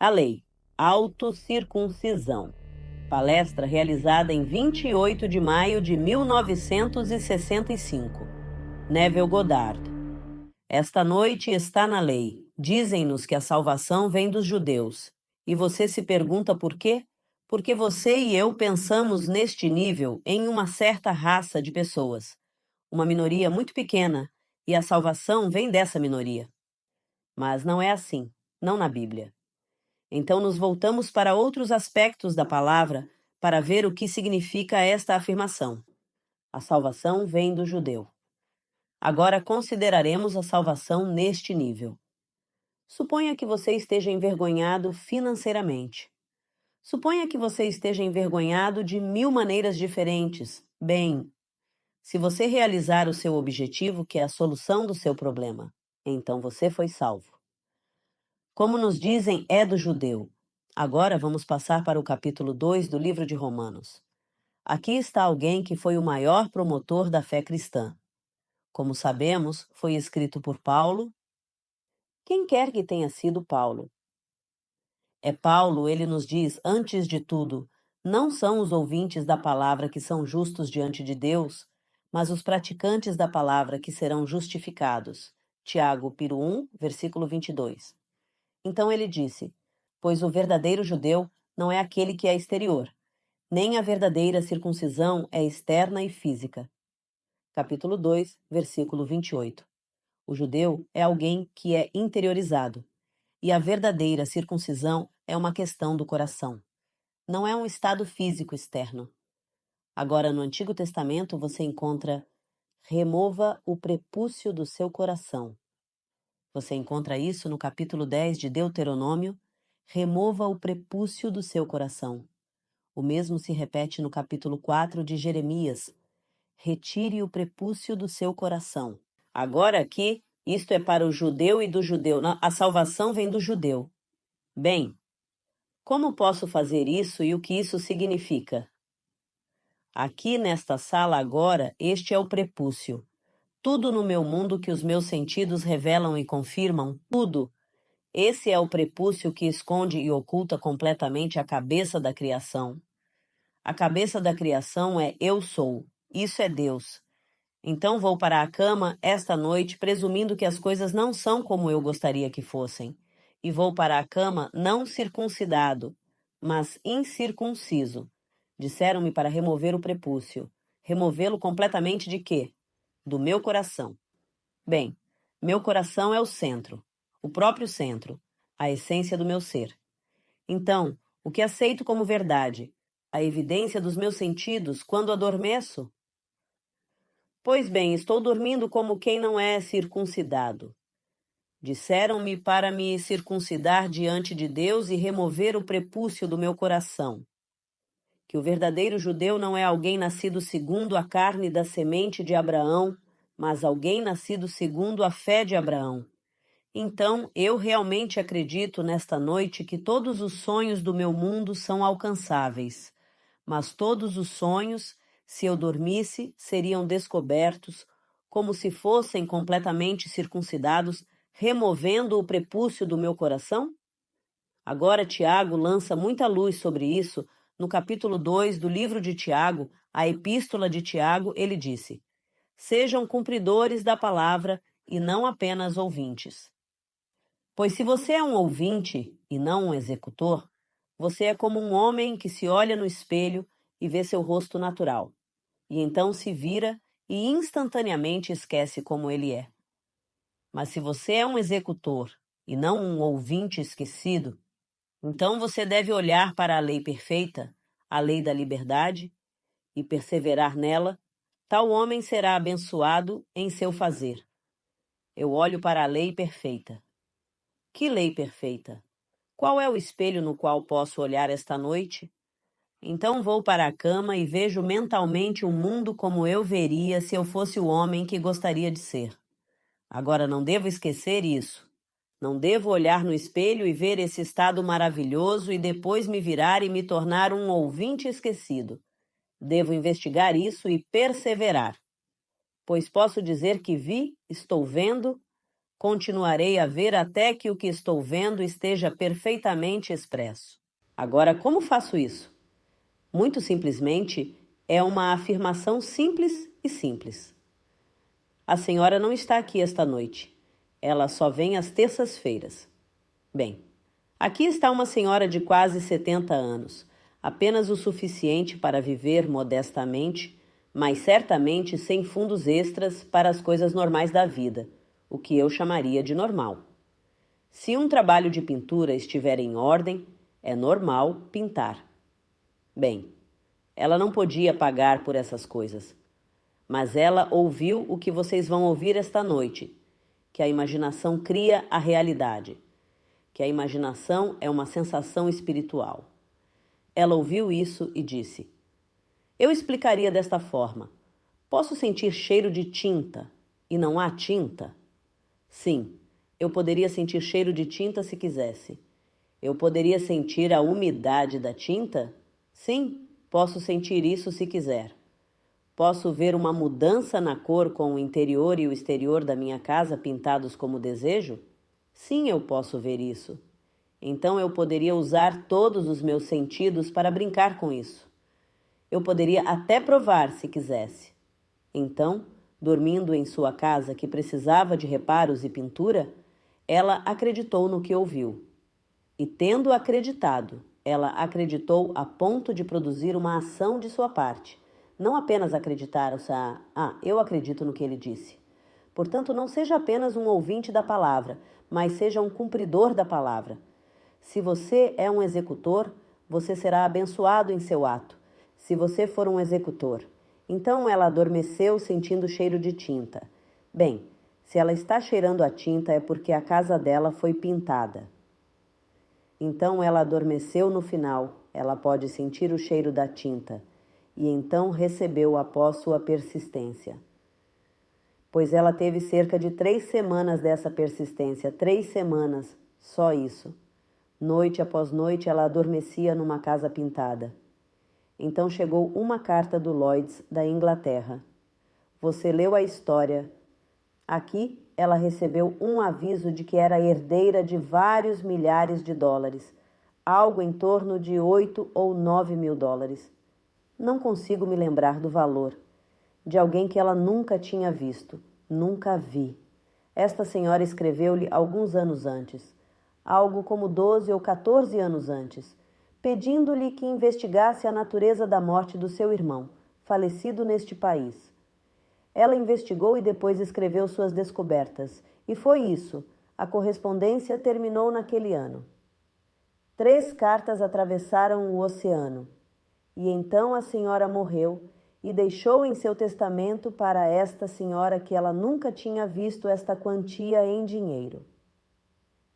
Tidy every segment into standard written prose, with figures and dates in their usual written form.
A lei, autocircuncisão. Palestra realizada em 28 de maio de 1965. Neville Goddard. Esta noite está na lei. Dizem-nos que a salvação vem dos judeus. E você se pergunta por quê? Porque você e eu pensamos neste nível em uma certa raça de pessoas. Uma minoria muito pequena, e a salvação vem dessa minoria. Mas não é assim, não na Bíblia. Então nos voltamos para outros aspectos da palavra para ver o que significa esta afirmação. A salvação vem do judeu. Agora consideraremos a salvação neste nível. Suponha que você esteja envergonhado financeiramente. Suponha que você esteja envergonhado de 1000 maneiras diferentes. Bem, se você realizar o seu objetivo, que é a solução do seu problema, então você foi salvo. Como nos dizem, é do judeu. Agora vamos passar para o capítulo 2 do livro de Romanos. Aqui está alguém que foi o maior promotor da fé cristã. Como sabemos, foi escrito por Paulo. Quem quer que tenha sido Paulo? É Paulo, ele nos diz, antes de tudo, não são os ouvintes da palavra que são justos diante de Deus, mas os praticantes da palavra que serão justificados. Tiago, Piro 1, versículo 22. Então ele disse, pois o verdadeiro judeu não é aquele que é exterior, nem a verdadeira circuncisão é externa e física. Capítulo 2, versículo 28. O judeu é alguém que é interiorizado, e a verdadeira circuncisão é uma questão do coração. Não é um estado físico externo. Agora, no Antigo Testamento, você encontra remova o prepúcio do seu coração. Você encontra isso no capítulo 10 de Deuteronômio, remova o prepúcio do seu coração. O mesmo se repete no capítulo 4 de Jeremias, retire o prepúcio do seu coração. Agora aqui, isto é para o judeu e do judeu. A salvação vem do judeu. Bem, como posso fazer isso e o que isso significa? Aqui nesta sala agora, este é o prepúcio. Tudo no meu mundo que os meus sentidos revelam e confirmam, tudo. Esse é o prepúcio que esconde e oculta completamente a cabeça da criação. A cabeça da criação é eu sou. Isso é Deus. Então vou para a cama esta noite presumindo que as coisas não são como eu gostaria que fossem. E vou para a cama não circuncidado, mas incircunciso. Disseram-me para remover o prepúcio. Removê-lo completamente de quê? Do meu coração. Bem, meu coração é o centro, o próprio centro, a essência do meu ser. Então, o que aceito como verdade? A evidência dos meus sentidos quando adormeço? Pois bem, estou dormindo como quem não é circuncidado. Disseram-me para me circuncidar diante de Deus e remover o prepúcio do meu coração. Que o verdadeiro judeu não é alguém nascido segundo a carne da semente de Abraão, mas alguém nascido segundo a fé de Abraão. Então, eu realmente acredito nesta noite que todos os sonhos do meu mundo são alcançáveis, mas todos os sonhos, se eu dormisse, seriam descobertos, como se fossem completamente circuncidados, removendo o prepúcio do meu coração? Agora Tiago lança muita luz sobre isso. No capítulo 2 do livro de Tiago, a epístola de Tiago, ele disse: sejam cumpridores da palavra e não apenas ouvintes. Pois se você é um ouvinte e não um executor, você é como um homem que se olha no espelho e vê seu rosto natural, e então se vira e instantaneamente esquece como ele é. Mas se você é um executor e não um ouvinte esquecido, então você deve olhar para a lei perfeita, a lei da liberdade, e perseverar nela. Tal homem será abençoado em seu fazer. Eu olho para a lei perfeita. Que lei perfeita? Qual é o espelho no qual posso olhar esta noite? Então vou para a cama e vejo mentalmente o mundo como eu veria se eu fosse o homem que gostaria de ser. Agora não devo esquecer isso. Não devo olhar no espelho e ver esse estado maravilhoso e depois me virar e me tornar um ouvinte esquecido. Devo investigar isso e perseverar. Pois posso dizer que vi, estou vendo, Continuarei a ver até que o que estou vendo esteja perfeitamente expresso. Agora, como faço isso? Muito simplesmente, é uma afirmação simples e simples. A senhora não está aqui esta noite. Ela só vem às terças-feiras. Bem, aqui está uma senhora de quase 70 anos, apenas o suficiente para viver modestamente, mas certamente sem fundos extras para as coisas normais da vida, o que eu chamaria de normal. Se um trabalho de pintura estiver em ordem, é normal pintar. Bem, ela não podia pagar por essas coisas, mas ela ouviu o que vocês vão ouvir esta noite, que a imaginação cria a realidade, que a imaginação é uma sensação espiritual. Ela ouviu isso e disse: eu explicaria desta forma. Posso sentir cheiro de tinta e não há tinta? Sim, eu poderia sentir cheiro de tinta se quisesse. Eu poderia sentir a umidade da tinta? Sim, posso sentir isso se quiser. Posso ver uma mudança na cor com o interior e o exterior da minha casa pintados como desejo? Sim, eu posso ver isso. Então eu poderia usar todos os meus sentidos para brincar com isso. Eu poderia até provar se quisesse. Então, dormindo em sua casa que precisava de reparos e pintura, ela acreditou no que ouviu. E tendo acreditado, ela acreditou a ponto de produzir uma ação de sua parte. Não apenas acreditar, eu acredito no que ele disse. Portanto, não seja apenas um ouvinte da palavra, mas seja um cumpridor da palavra. Se você é um executor, você será abençoado em seu ato. Se você for um executor. Então ela adormeceu sentindo cheiro de tinta. Bem, se ela está cheirando a tinta é porque a casa dela foi pintada. Então ela adormeceu no final, ela pode sentir o cheiro da tinta. E então recebeu após sua persistência. Pois ela teve cerca de 3 semanas dessa persistência, 3 semanas, só isso. Noite após noite ela adormecia numa casa pintada. Então chegou uma carta do Lloyds, da Inglaterra. Você leu a história. Aqui ela recebeu um aviso de que era herdeira de vários milhares de dólares, algo em torno de 8 ou 9 mil dólares. Não consigo me lembrar do valor. De alguém que ela nunca tinha visto, nunca vi. Esta senhora escreveu-lhe alguns anos antes, algo como 12 ou 14 anos antes, pedindo-lhe que investigasse a natureza da morte do seu irmão, falecido neste país. Ela investigou e depois escreveu suas descobertas, e foi isso. A correspondência terminou naquele ano. 3 cartas atravessaram o oceano, e então a senhora morreu e deixou em seu testamento para esta senhora que ela nunca tinha visto esta quantia em dinheiro.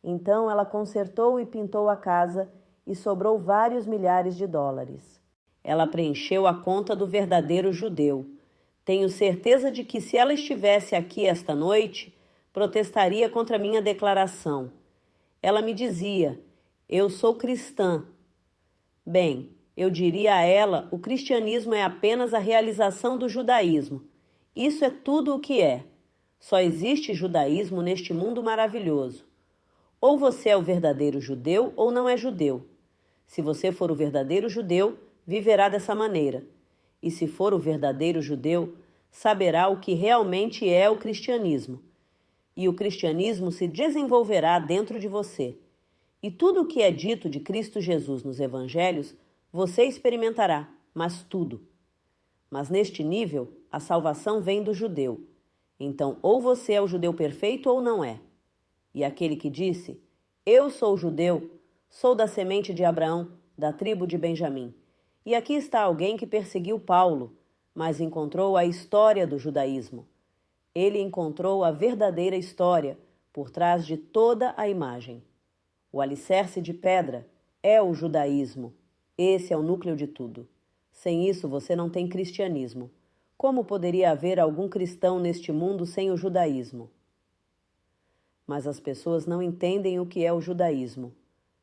Então ela consertou e pintou a casa e sobrou vários milhares de dólares. Ela preencheu a conta do verdadeiro judeu. Tenho certeza de que se ela estivesse aqui esta noite, protestaria contra minha declaração. Ela me dizia, eu sou cristã. Bem, eu diria a ela, o cristianismo é apenas a realização do judaísmo. Isso é tudo o que é. Só existe judaísmo neste mundo maravilhoso. Ou você é o verdadeiro judeu ou não é judeu. Se você for o verdadeiro judeu, viverá dessa maneira. E se for o verdadeiro judeu, saberá o que realmente é o cristianismo. E o cristianismo se desenvolverá dentro de você. E tudo o que é dito de Cristo Jesus nos evangelhos, você experimentará, mas tudo. Mas neste nível, a salvação vem do judeu. Então, ou você é o judeu perfeito ou não é. E aquele que disse, eu sou judeu, sou da semente de Abraão, da tribo de Benjamim. E aqui está alguém que perseguiu Paulo, mas encontrou a história do judaísmo. Ele encontrou a verdadeira história por trás de toda a imagem. O alicerce de pedra é o judaísmo. Esse é o núcleo de tudo. Sem isso, você não tem cristianismo. Como poderia haver algum cristão neste mundo sem o judaísmo? Mas as pessoas não entendem o que é o judaísmo.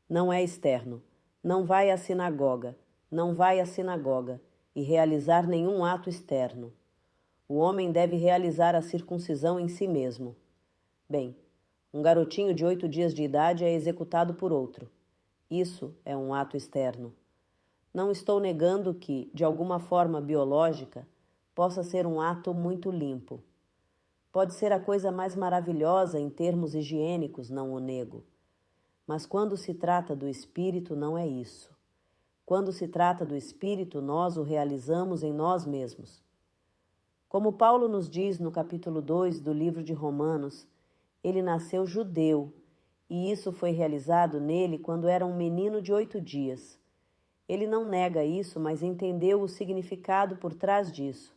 Não é externo. Não vai à sinagoga. Não vai à sinagoga e realizar nenhum ato externo. O homem deve realizar a circuncisão em si mesmo. Bem, Um garotinho de 8 dias de idade é executado por outro. Isso é um ato externo. Não estou negando que, de alguma forma biológica, possa ser um ato muito limpo. Pode ser a coisa mais maravilhosa em termos higiênicos, não o nego. Mas quando se trata do espírito, não é isso. Quando se trata do espírito, nós o realizamos em nós mesmos. Como Paulo nos diz no capítulo 2 do livro de Romanos, ele nasceu judeu, e isso foi realizado nele quando era um menino de 8 dias. Ele não nega isso, mas entendeu o significado por trás disso.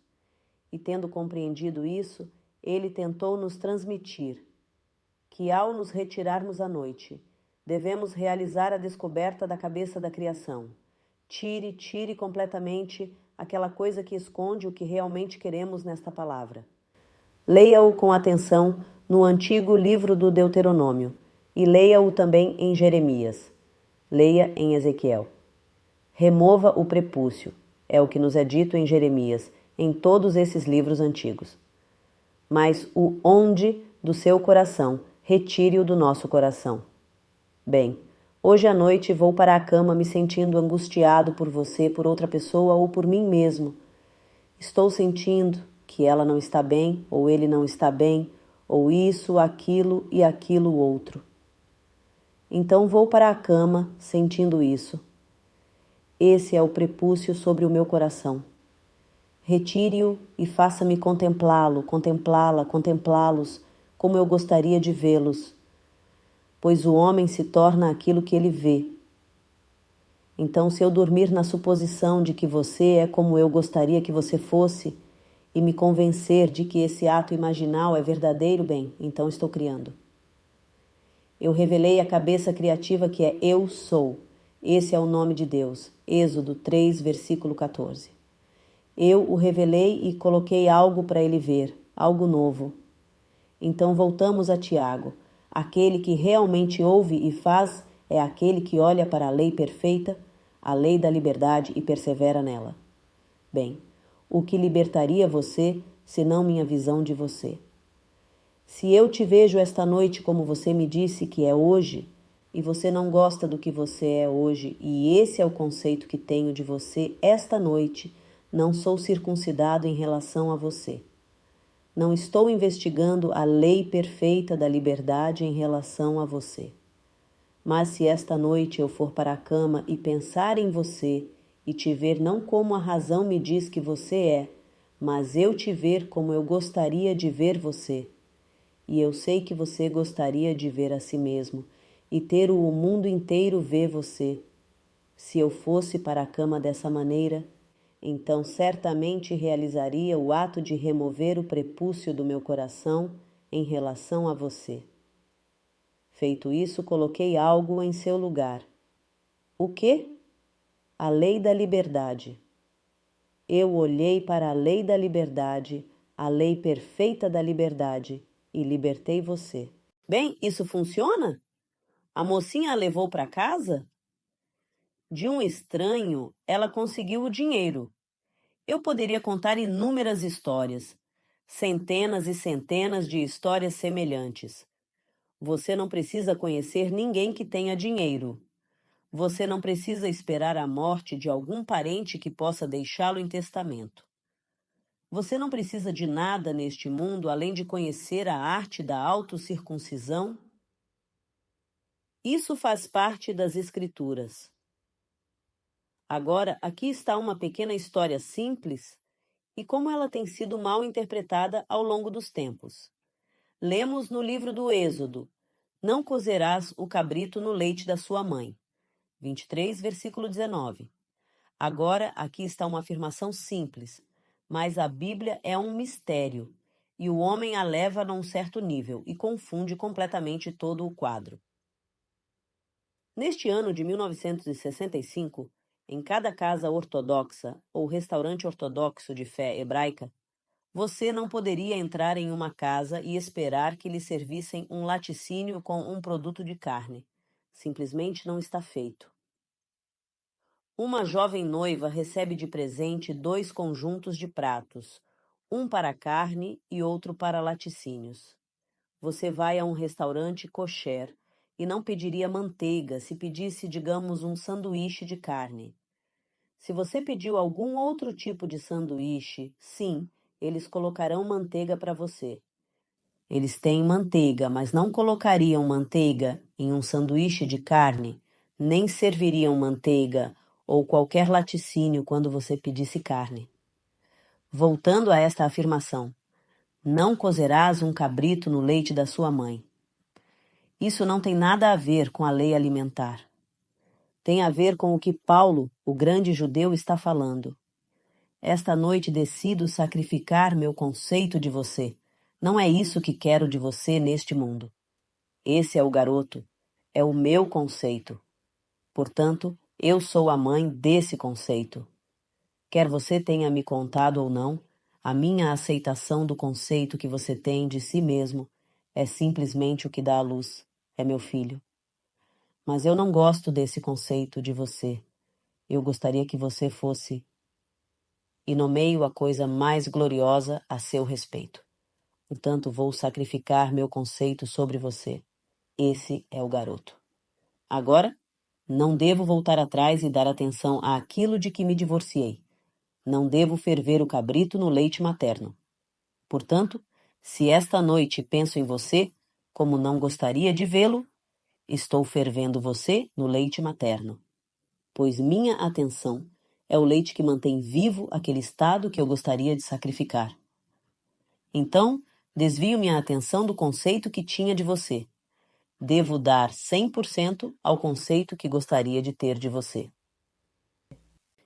E tendo compreendido isso, ele tentou nos transmitir que, ao nos retirarmos à noite, devemos realizar a descoberta da cabeça da criação. Tire completamente aquela coisa que esconde o que realmente queremos nesta palavra. Leia-o com atenção no antigo livro do Deuteronômio e leia-o também em Jeremias. Leia em Ezequiel. Remova o prepúcio, é o que nos é dito em Jeremias, em todos esses livros antigos. Mas o onde do seu coração, retire-o do nosso coração. Bem, hoje à noite vou para a cama me sentindo angustiado por você, por outra pessoa ou por mim mesmo. Estou sentindo que ela não está bem, ou ele não está bem, ou isso, aquilo e aquilo outro. Então vou para a cama sentindo isso. Esse é o prepúcio sobre o meu coração. Retire-o e faça-me contemplá-lo, contemplá-la, contemplá-los, como eu gostaria de vê-los. Pois o homem se torna aquilo que ele vê. Então, se eu dormir na suposição de que você é como eu gostaria que você fosse, e me convencer de que esse ato imaginal é verdadeiro, bem, então estou criando. Eu revelei a cabeça criativa que é Eu Sou. Esse é o nome de Deus. Êxodo 3, versículo 14. Eu o revelei e coloquei algo para ele ver, algo novo. Então voltamos a Tiago. Aquele que realmente ouve e faz é aquele que olha para a lei perfeita, a lei da liberdade, e persevera nela. Bem, o que libertaria você, senão minha visão de você? Se eu te vejo esta noite como você me disse que é hoje, e você não gosta do que você é hoje, e esse é o conceito que tenho de você esta noite, não sou circuncidado em relação a você. Não estou investigando a lei perfeita da liberdade em relação a você. Mas se esta noite eu for para a cama e pensar em você e te ver não como a razão me diz que você é, mas eu te ver como eu gostaria de ver você, e eu sei que você gostaria de ver a si mesmo e ter o mundo inteiro ver você. Se eu fosse para a cama dessa maneira, então certamente realizaria o ato de remover o prepúcio do meu coração em relação a você. Feito isso, coloquei algo em seu lugar. O quê? A lei da liberdade. Eu olhei para a lei da liberdade, a lei perfeita da liberdade, e libertei você. Bem, isso funciona? A mocinha a levou para casa? De um estranho, ela conseguiu o dinheiro. Eu poderia contar inúmeras histórias, centenas e centenas de histórias semelhantes. Você não precisa conhecer ninguém que tenha dinheiro. Você não precisa esperar a morte de algum parente que possa deixá-lo em testamento. Você não precisa de nada neste mundo além de conhecer a arte da autocircuncisão. Isso faz parte das Escrituras. Agora, aqui está uma pequena história simples e como ela tem sido mal interpretada ao longo dos tempos. Lemos no livro do Êxodo: Não cozerás o cabrito no leite da sua mãe. 23, versículo 19. Agora, aqui está uma afirmação simples, mas a Bíblia é um mistério, e o homem a leva num certo nível e confunde completamente todo o quadro. Neste ano de 1965, em cada casa ortodoxa ou restaurante ortodoxo de fé hebraica, você não poderia entrar em uma casa e esperar que lhe servissem um laticínio com um produto de carne. Simplesmente não está feito. Uma jovem noiva recebe de presente 2 conjuntos de pratos, um para carne e outro para laticínios. Você vai a um restaurante kosher e não pediria manteiga se pedisse, digamos, um sanduíche de carne. Se você pediu algum outro tipo de sanduíche, sim, eles colocarão manteiga para você. Eles têm manteiga, mas não colocariam manteiga em um sanduíche de carne, nem serviriam manteiga ou qualquer laticínio quando você pedisse carne. Voltando a esta afirmação, não cozerás um cabrito no leite da sua mãe. Isso não tem nada a ver com a lei alimentar. Tem a ver com o que Paulo, o grande judeu, está falando. Esta noite decido sacrificar meu conceito de você. Não é isso que quero de você neste mundo. Esse é o garoto. É o meu conceito. Portanto, eu sou a mãe desse conceito. Quer você tenha me contado ou não, a minha aceitação do conceito que você tem de si mesmo é simplesmente o que dá à luz. É meu filho. Mas eu não gosto desse conceito de você. Eu gostaria que você fosse. E nomeio a coisa mais gloriosa a seu respeito. Portanto, vou sacrificar meu conceito sobre você. Esse é o garoto. Agora, não devo voltar atrás e dar atenção àquilo de que me divorciei. Não devo ferver o cabrito no leite materno. Portanto, se esta noite penso em você, como não gostaria de vê-lo, estou fervendo você no leite materno. Pois minha atenção é o leite que mantém vivo aquele estado que eu gostaria de sacrificar. Então, desvio minha atenção do conceito que tinha de você. Devo dar 100% ao conceito que gostaria de ter de você.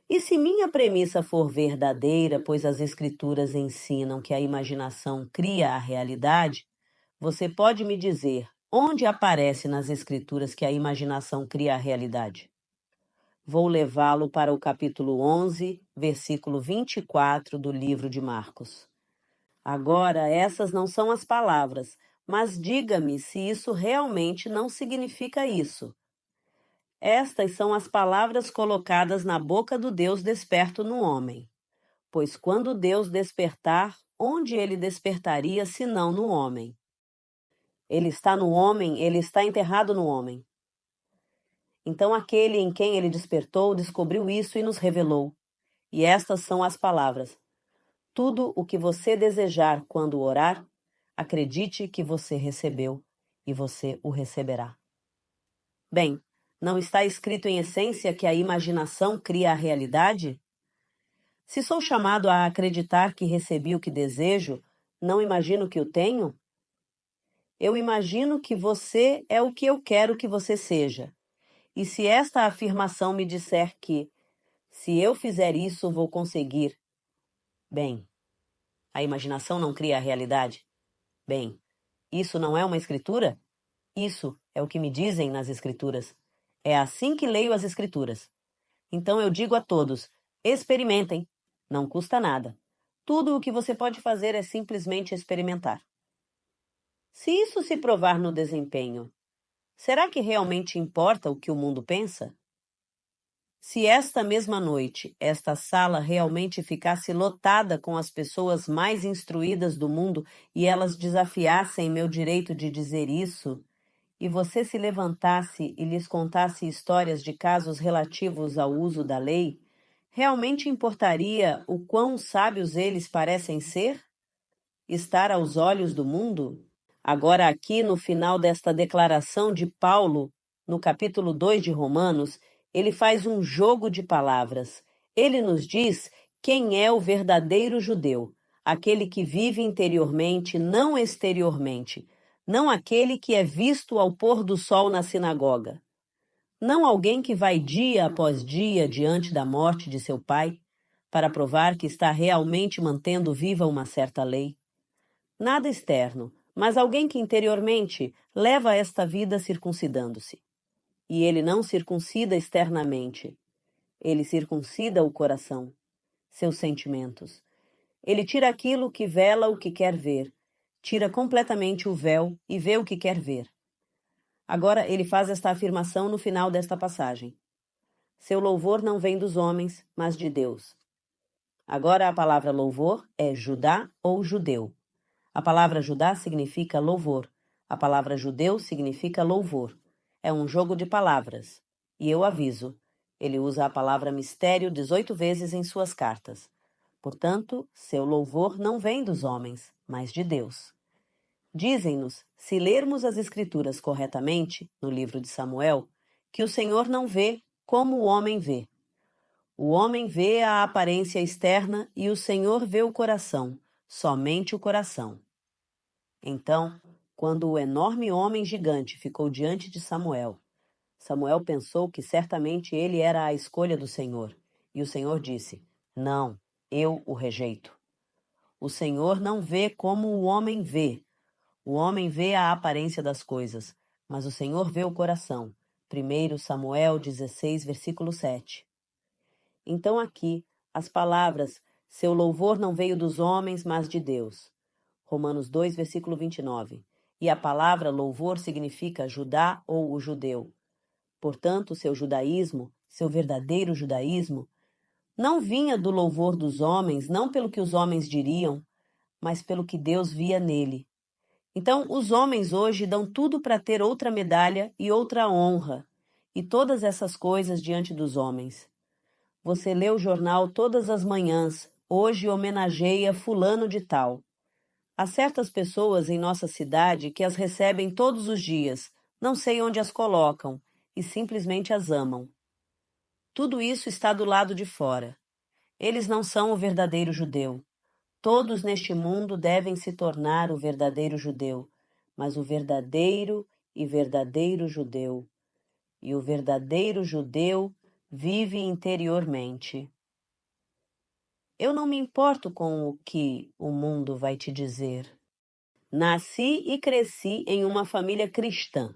E se minha premissa for verdadeira, pois as escrituras ensinam que a imaginação cria a realidade, você pode me dizer onde aparece nas escrituras que a imaginação cria a realidade? Vou levá-lo para o capítulo 11, versículo 24 do livro de Marcos. Agora, essas não são as palavras, mas diga-me se isso realmente não significa isso. Estas são as palavras colocadas na boca do Deus desperto no homem. Pois quando Deus despertar, onde ele despertaria senão no homem? Ele está no homem, ele está enterrado no homem. Então aquele em quem ele despertou descobriu isso e nos revelou. E estas são as palavras: tudo o que você desejar quando orar, acredite que você recebeu e você o receberá. Bem, não está escrito em essência que a imaginação cria a realidade? Se sou chamado a acreditar que recebi o que desejo, não imagino que o tenho? Eu imagino que você é o que eu quero que você seja. E se esta afirmação me disser que, se eu fizer isso, vou conseguir, bem, a imaginação não cria a realidade? Bem, isso não é uma escritura? Isso é o que me dizem nas escrituras. É assim que leio as escrituras. Então eu digo a todos: experimentem. Não custa nada. Tudo o que você pode fazer é simplesmente experimentar. Se isso se provar no desempenho, será que realmente importa o que o mundo pensa? Se esta mesma noite esta sala realmente ficasse lotada com as pessoas mais instruídas do mundo e elas desafiassem meu direito de dizer isso, e você se levantasse e lhes contasse histórias de casos relativos ao uso da lei, realmente importaria o quão sábios eles parecem ser? Estar aos olhos do mundo? Agora, aqui no final desta declaração de Paulo, no capítulo 2 de Romanos, ele faz um jogo de palavras. Ele nos diz quem é o verdadeiro judeu, aquele que vive interiormente, não exteriormente, não aquele que é visto ao pôr do sol na sinagoga, não alguém que vai dia após dia diante da morte de seu pai para provar que está realmente mantendo viva uma certa lei. Nada externo, mas alguém que interiormente leva esta vida circuncidando-se. E ele não circuncida externamente. Ele circuncida o coração, seus sentimentos. Ele tira aquilo que vela o que quer ver, tira completamente o véu e vê o que quer ver. Agora ele faz esta afirmação no final desta passagem. Seu louvor não vem dos homens, mas de Deus. Agora a palavra louvor é Judá ou judeu. A palavra Judá significa louvor, A palavra judeu significa louvor. É um jogo de palavras. E eu aviso, ele usa a palavra mistério 18 vezes em suas cartas. Portanto, seu louvor não vem dos homens, mas de Deus. Dizem-nos, se lermos as Escrituras corretamente, no livro de Samuel, que o Senhor não vê como o homem vê. O homem vê a aparência externa e o Senhor vê o coração, somente o coração. Então, quando o enorme homem gigante ficou diante de Samuel, Samuel pensou que certamente ele era a escolha do Senhor. E o Senhor disse, não, eu o rejeito. O Senhor não vê como o homem vê. O homem vê a aparência das coisas, mas o Senhor vê o coração. 1 Samuel 16, versículo 7. Então aqui, as palavras, seu louvor não veio dos homens, mas de Deus. Romanos 2, versículo 29. E a palavra louvor significa Judá ou o judeu. Portanto, seu judaísmo, seu verdadeiro judaísmo, não vinha do louvor dos homens, não pelo que os homens diriam, mas pelo que Deus via nele. Então, os homens hoje dão tudo para ter outra medalha e outra honra, e todas essas coisas diante dos homens. Você lê o jornal todas as manhãs, hoje homenageia fulano de tal. Há certas pessoas em nossa cidade que as recebem todos os dias, não sei onde as colocam, e simplesmente as amam. Tudo isso está do lado de fora. Eles não são o verdadeiro judeu. Todos neste mundo devem se tornar o verdadeiro judeu, mas o verdadeiro e verdadeiro judeu. E o verdadeiro judeu vive interiormente. Eu não me importo com o que o mundo vai te dizer. Nasci e cresci em uma família cristã.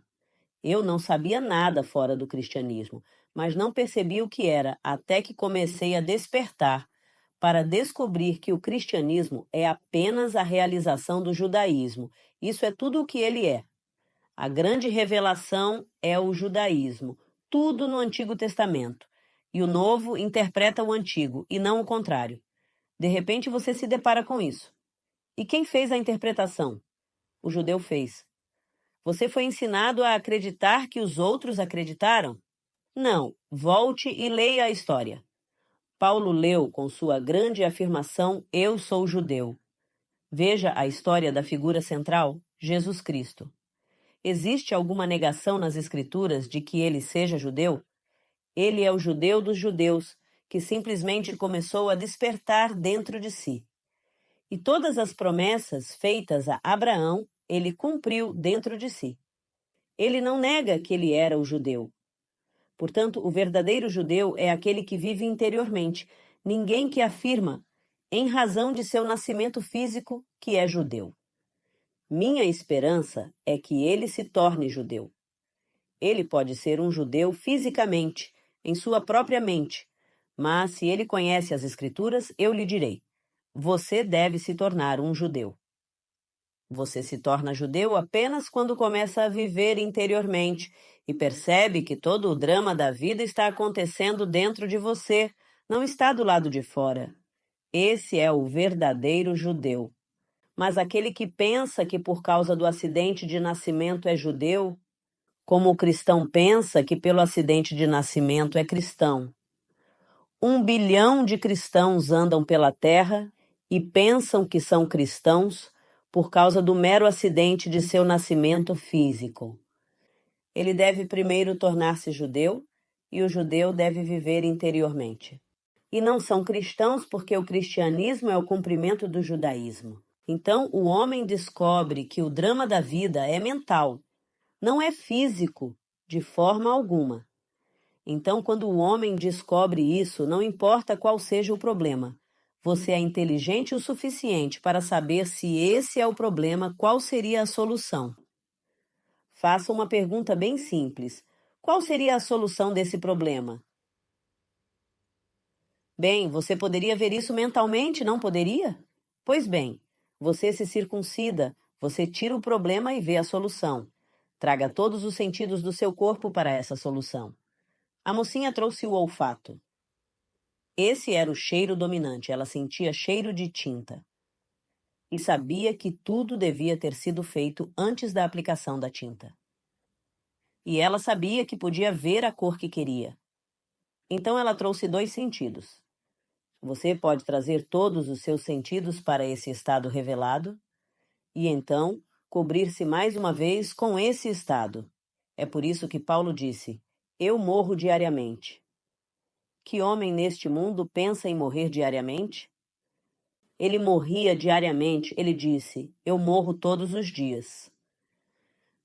Eu não sabia nada fora do cristianismo, mas não percebi o que era até que comecei a despertar para descobrir que o cristianismo é apenas a realização do judaísmo. Isso é tudo o que ele é. A grande revelação é o judaísmo, tudo no Antigo Testamento. E o Novo interpreta o Antigo, e não o contrário. De repente você se depara com isso. E quem fez a interpretação? O judeu fez. Você foi ensinado a acreditar que os outros acreditaram? Não, volte e leia a história. Paulo leu com sua grande afirmação, eu sou judeu. Veja a história da figura central, Jesus Cristo. Existe alguma negação nas Escrituras de que ele seja judeu? Ele é o judeu dos judeus, que simplesmente começou a despertar dentro de si. E todas as promessas feitas a Abraão, ele cumpriu dentro de si. Ele não nega que ele era o judeu. Portanto, o verdadeiro judeu é aquele que vive interiormente. Ninguém que afirma, em razão de seu nascimento físico, que é judeu. Minha esperança é que ele se torne judeu. Ele pode ser um judeu fisicamente, em sua própria mente, mas se ele conhece as Escrituras, eu lhe direi, você deve se tornar um judeu. Você se torna judeu apenas quando começa a viver interiormente e percebe que todo o drama da vida está acontecendo dentro de você, não está do lado de fora. Esse é o verdadeiro judeu. Mas aquele que pensa que por causa do acidente de nascimento é judeu, como o cristão pensa que pelo acidente de nascimento é cristão. 1 bilhão de cristãos andam pela terra e pensam que são cristãos por causa do mero acidente de seu nascimento físico. Ele deve primeiro tornar-se judeu e o judeu deve viver interiormente. E não são cristãos porque o cristianismo é o cumprimento do judaísmo. Então, o homem descobre que o drama da vida é mental, não é físico, de forma alguma. Então, quando o homem descobre isso, não importa qual seja o problema, você é inteligente o suficiente para saber se esse é o problema, qual seria a solução. Faça uma pergunta bem simples. Qual seria a solução desse problema? Bem, você poderia ver isso mentalmente, não poderia? Pois bem, você se circuncida, você tira o problema e vê a solução. Traga todos os sentidos do seu corpo para essa solução. A mocinha trouxe o olfato. Esse era o cheiro dominante, ela sentia cheiro de tinta. e sabia que tudo devia ter sido feito antes da aplicação da tinta. E ela sabia que podia ver a cor que queria. Então ela trouxe 2 sentidos. Você pode trazer todos os seus sentidos para esse estado revelado e então cobrir-se mais uma vez com esse estado. É por isso que Paulo disse: Eu morro diariamente. Que homem neste mundo pensa em morrer diariamente? Ele morria diariamente, ele disse: Eu morro todos os dias.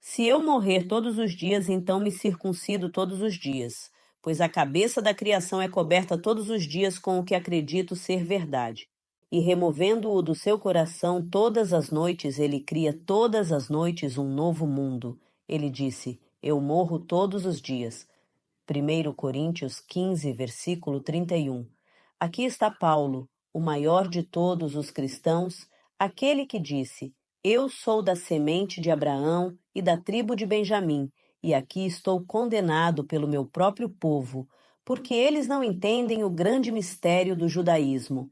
Se eu morrer todos os dias, então me circuncido todos os dias, pois a cabeça da criação é coberta todos os dias com o que acredito ser verdade. E removendo-o do seu coração todas as noites, ele cria todas as noites um novo mundo. Ele disse: Eu morro todos os dias. 1 Coríntios 15, versículo 31. Aqui está Paulo, o maior de todos os cristãos, aquele que disse: Eu sou da semente de Abraão e da tribo de Benjamim, e aqui estou condenado pelo meu próprio povo, porque eles não entendem o grande mistério do judaísmo.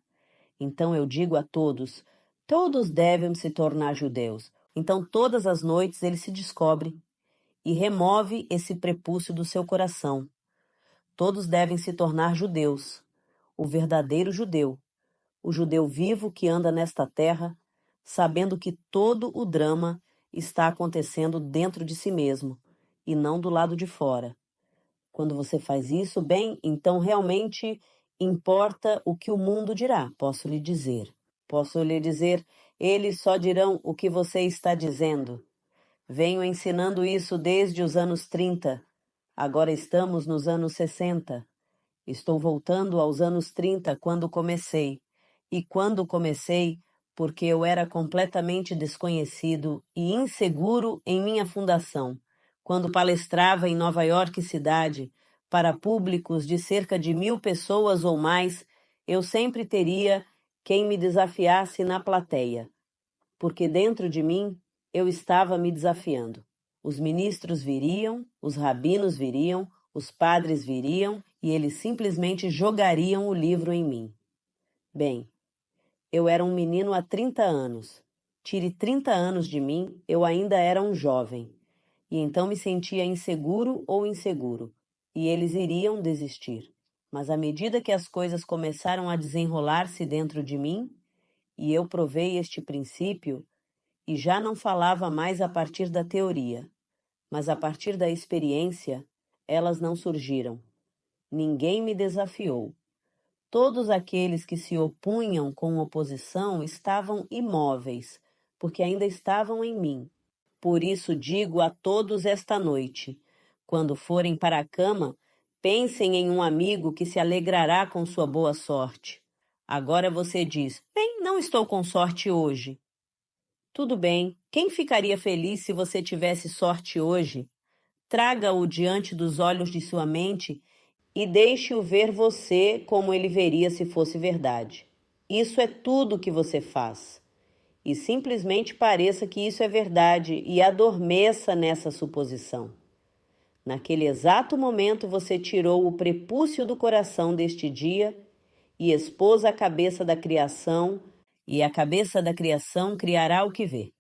Então eu digo a todos: todos devem se tornar judeus. Então todas as noites ele se descobre e remove esse prepúcio do seu coração. Todos devem se tornar judeus, o verdadeiro judeu, o judeu vivo que anda nesta terra, sabendo que todo o drama está acontecendo dentro de si mesmo e não do lado de fora. Quando você faz isso, bem, então realmente importa o que o mundo dirá, posso lhe dizer. Posso lhe dizer, eles só dirão o que você está dizendo. Venho ensinando isso desde os anos 30. Agora estamos nos anos 60. Estou voltando aos anos 30, quando comecei. E quando comecei, porque eu era completamente desconhecido e inseguro em minha fundação. Quando palestrava em Nova York cidade, para públicos de cerca de 1.000 pessoas ou mais, eu sempre teria quem me desafiasse na plateia, porque dentro de mim eu estava me desafiando. Os ministros viriam, os rabinos viriam, os padres viriam e eles simplesmente jogariam o livro em mim. Bem, eu era um menino há 30 anos. Tire 30 anos de mim, eu ainda era um jovem. E então me sentia inseguro ou inseguro. E eles iriam desistir. Mas à medida que as coisas começaram a desenrolar-se dentro de mim, e eu provei este princípio, e já não falava mais a partir da teoria, mas a partir da experiência, elas não surgiram. Ninguém me desafiou. Todos aqueles que se opunham com oposição estavam imóveis, porque ainda estavam em mim. Por isso digo a todos esta noite: quando forem para a cama, pensem em um amigo que se alegrará com sua boa sorte. Agora você diz: bem, não estou com sorte hoje. Tudo bem, quem ficaria feliz se você tivesse sorte hoje? Traga-o diante dos olhos de sua mente e deixe-o ver você como ele veria se fosse verdade. Isso é tudo que você faz. E simplesmente pareça que isso é verdade e adormeça nessa suposição. Naquele exato momento você tirou o prepúcio do coração deste dia e expôs a cabeça da criação, e a cabeça da criação criará o que vê.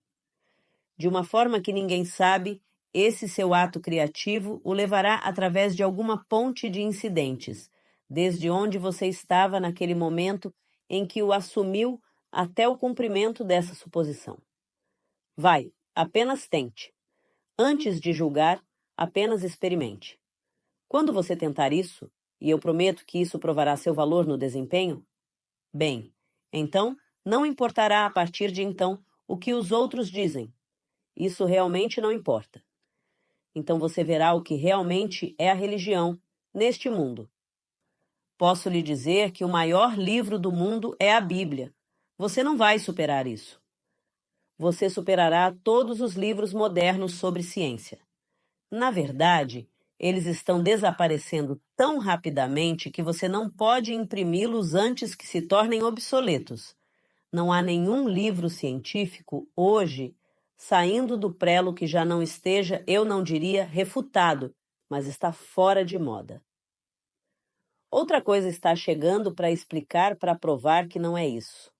De uma forma que ninguém sabe, esse seu ato criativo o levará através de alguma ponte de incidentes, desde onde você estava naquele momento em que o assumiu até o cumprimento dessa suposição. Vai, apenas tente. Antes de julgar, apenas experimente. Quando você tentar isso, e eu prometo que isso provará seu valor no desempenho, bem, então não importará a partir de então o que os outros dizem. Isso realmente não importa. Então você verá o que realmente é a religião neste mundo. Posso lhe dizer que o maior livro do mundo é a Bíblia. Você não vai superar isso. Você superará todos os livros modernos sobre ciência. Na verdade, eles estão desaparecendo tão rapidamente que você não pode imprimi-los antes que se tornem obsoletos. Não há nenhum livro científico hoje saindo do prelo que já não esteja, eu não diria refutado, mas está fora de moda. Outra coisa está chegando para explicar, para provar que não é isso.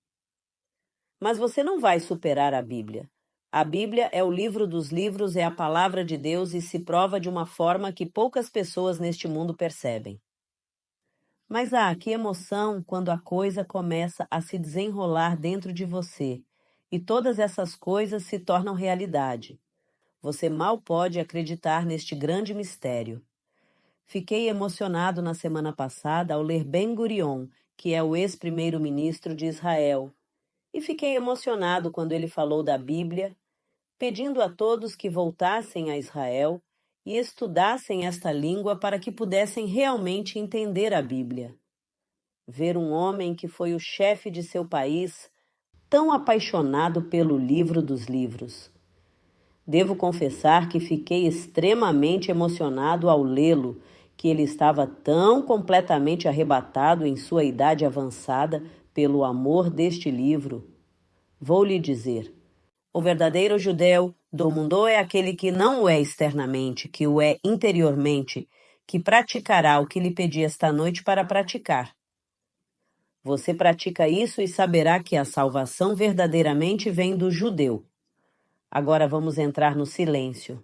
Mas você não vai superar a Bíblia. A Bíblia é o livro dos livros, é a palavra de Deus e se prova de uma forma que poucas pessoas neste mundo percebem. Mas que emoção quando a coisa começa a se desenrolar dentro de você e todas essas coisas se tornam realidade. Você mal pode acreditar neste grande mistério. Fiquei emocionado na semana passada ao ler Ben-Gurion, que é o ex-primeiro-ministro de Israel. E fiquei emocionado quando ele falou da Bíblia, pedindo a todos que voltassem a Israel e estudassem esta língua para que pudessem realmente entender a Bíblia. Ver um homem que foi o chefe de seu país tão apaixonado pelo livro dos livros. Devo confessar que fiquei extremamente emocionado ao lê-lo, que ele estava tão completamente arrebatado em sua idade avançada pelo amor deste livro. Vou lhe dizer, o verdadeiro judeu do mundo é aquele que não o é externamente, que o é interiormente, que praticará o que lhe pedi esta noite para praticar. Você pratica isso e saberá que a salvação verdadeiramente vem do judeu. Agora vamos entrar no silêncio.